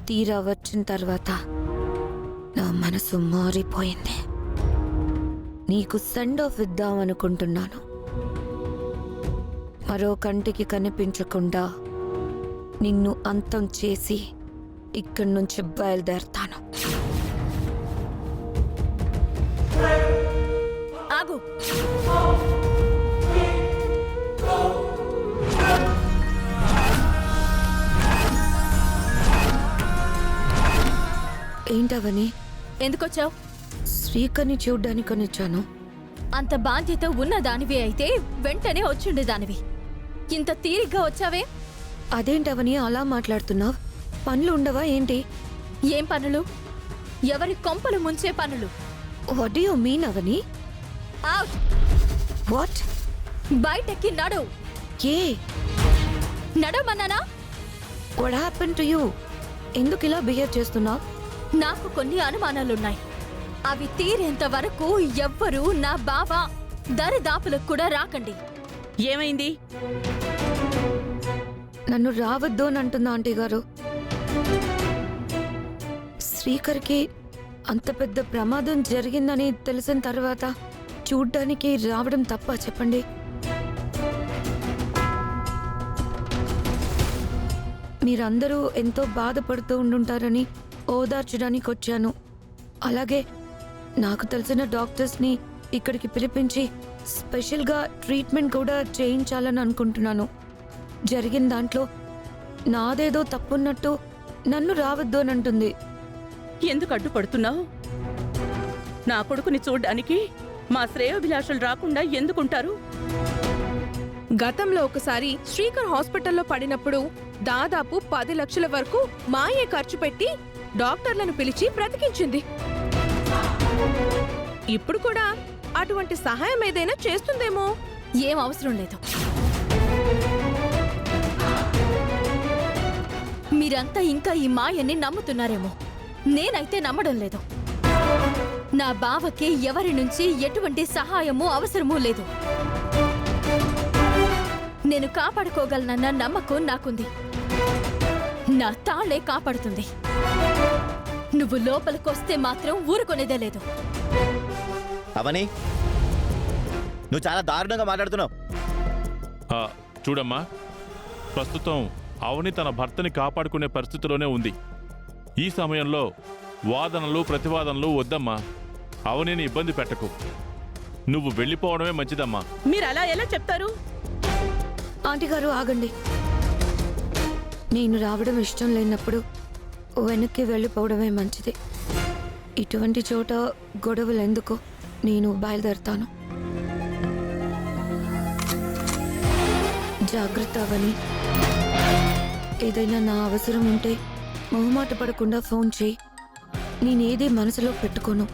తీరా వచ్చిన తర్వాత నా మనసు మారిపోయింది. నీకు సెండ్ ఆఫ్ ఇద్దామనుకుంటున్నాను. మరో కంటికి కనిపించకుండా నిన్ను అంతం చేసి ఇక్కడి నుంచి బయలుదేరతాను. ఆగు. ఏంటవని? ఎందుకొచ్చావు? శ్రీకర్ని చూడ్డానికని వచ్చాను. అంత బాధ్యత ఉన్న దానివి అయితే వెంటనే వచ్చుండే దానివి. ఇంత తీరిగ్గా వచ్చావే? అదేంటవని అలా మాట్లాడుతున్నావు? పనులు ఉండవా ఏంటి? ఏం పనులు? ఎవరి కొంపలు ముంచే పనులు. వాట్ డు యు మీన్ అవని? అవుట్. వాట్? బయటకి నడు. ఏ నడవమన్నానా? What happen to you? ఎందుకు ఇలా బిహేవ్ చేస్తున్నావు? నాకు కొన్ని అనుమానాలున్నాయి. అవి తీరేంత వరకు ఎవ్వరూ నా బావ దరిదాపులకు కూడా రాకండి. ఏమైంది? నన్ను రావద్దు అని అంటుందా ఆంటీ గారు? శ్రీకర్కి అంత పెద్ద ప్రమాదం జరిగిందని తెలిసిన తర్వాత చూడ్డానికి రావడం తప్ప చెప్పండి? మీరందరూ ఎంతో బాధపడుతూ ఉండుంటారని ఓదార్చడానికి వచ్చాను. అలాగే నాకు తెలిసిన డాక్టర్స్ని ఇక్కడికి పిలిపించి స్పెషల్గా ట్రీట్మెంట్ కూడా చేయించాలని అనుకుంటున్నాను. జరిగిన దాంట్లో నాదేదో తప్పున్నట్టు నన్ను రావద్దు అని అంటుంది. ఎందుకు అడ్డుపడుతున్నావు? నా కొడుకుని చూడ్డానికి మా శ్రేయోభిలాషులు రాకుండా ఎందుకుంటారు? గతంలో ఒకసారి శ్రీకర్ హాస్పిటల్లో పడినప్పుడు దాదాపు 10 లక్షల వరకు మాయే ఖర్చు పెట్టి డాక్టర్లను పిలిచి బ్రతికించింది. ఇప్పుడు కూడా అటువంటి సహాయం ఏదైనా చేస్తుందేమో. ఏం అవసరం లేదు. మీరంతా ఇంకా ఈ మాయని నమ్ముతున్నారేమో. నేనైతే నమ్మడం లేదు. నా బావకి ఎవరి నుంచి ఎటువంటి సహాయమూ అవసరమూ లేదు. నేను కాపాడుకోగలనన్న నమ్మకం నాకుంది. నా తాళే కాపాడుతుంది. నువ్వు లోపలికొస్తే మాత్రం ఊరుకునేదే లేదు. అవని, నువ్వు చాలా దారుణంగా మాట్లాడుతున్నావు. చూడమ్మా, ప్రస్తుతం అవని తన భర్తని కాపాడుకునే పరిస్థితిలోనే ఉంది. ఈ సమయంలో వాదనలు ప్రతివాదనలు వద్దమ్మా. అవనిని ఇబ్బంది పెట్టకు. నువ్వు వెళ్ళిపోవడమే మంచిదమ్మా. మీరు అలా ఎలా చెప్తారు? ఆంటీ గారు ఆగండి. నేను రావడం ఇష్టం లేనప్పుడు వెనక్కి వెళ్ళిపోవడమే మంచిది. ఇటువంటి చోట గొడవలు ఎందుకు? నేను బయలుదేరుతాను. జాగ్రత్త అవని. ఏదైనా నా అవసరం ఉంటే మొహమాట పడకుండా ఫోన్ చేయి. నేనేది మనసులో పెట్టుకోను,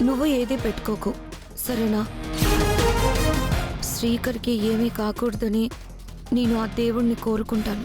నువ్వు ఏది పెట్టుకోకు, సరేనా? శ్రీకర్కి ఏమీ కాకూడదని నేను ఆ దేవుణ్ణి కోరుకుంటాను.